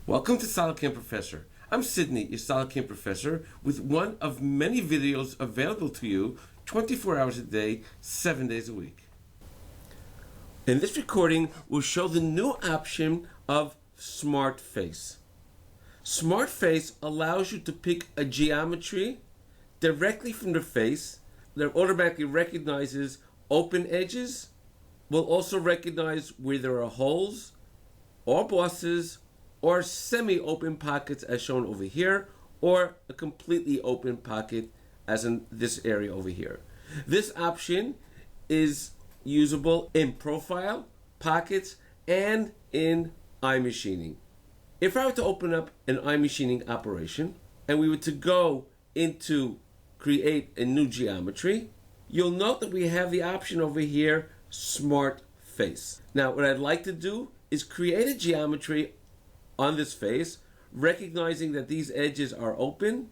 Welcome to SolidCAM Professor. I'm Sydney, your SolidCAM Professor, with one of many videos available to you 24 hours a day, 7 days a week. In this recording, we'll show the new option of Smart Face. Smart Face allows you to pick a geometry directly from the face that automatically recognizes open edges, will also recognize where there are holes or bosses or semi-open pockets as shown over here, or a completely open pocket as in this area over here. This option is usable in profile, pockets, and in iMachining. If I were to open up an iMachining operation and we were to go into create a new geometry, you'll note that we have the option over here, Smart Face. Now what I'd like to do is create a geometry on this face, recognizing that these edges are open.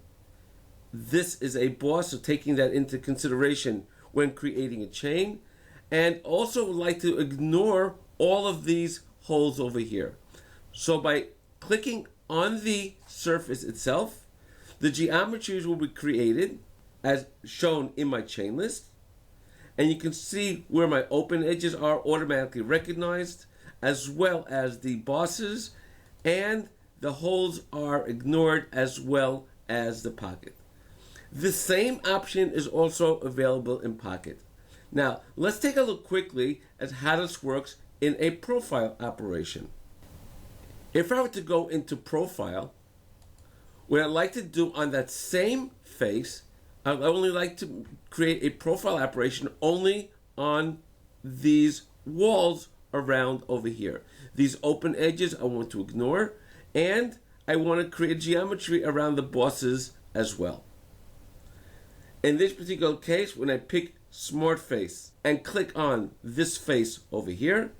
This is a boss, so taking that into consideration when creating a chain, and also would like to ignore all of these holes over here. So by clicking on the surface itself, the geometries will be created as shown in my chain list, and you can see where my open edges are automatically recognized, as well as the bosses, and the holes are ignored, as well as the pocket. The same option is also available in pocket. Now let's take a look quickly at how this works in a profile operation. If I were to go into profile, what I'd like to do on that same face, I'd only like to create a profile operation only on these walls around over here. These open edges I want to ignore, and I want to create geometry around the bosses as well. In this particular case, when I pick Smart Face and click on this face over here,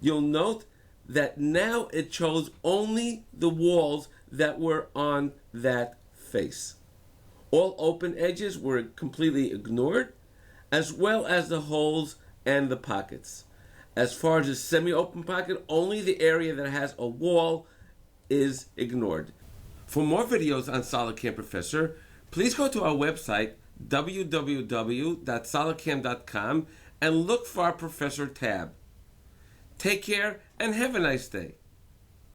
you'll note that now it shows only the walls that were on that face. All open edges were completely ignored, as well as the holes and the pockets. As far as the semi-open pocket, only the area that has a wall is ignored. For more videos on SolidCAM Professor, please go to our website, www.solidcam.com, and look for our Professor tab. Take care and have a nice day.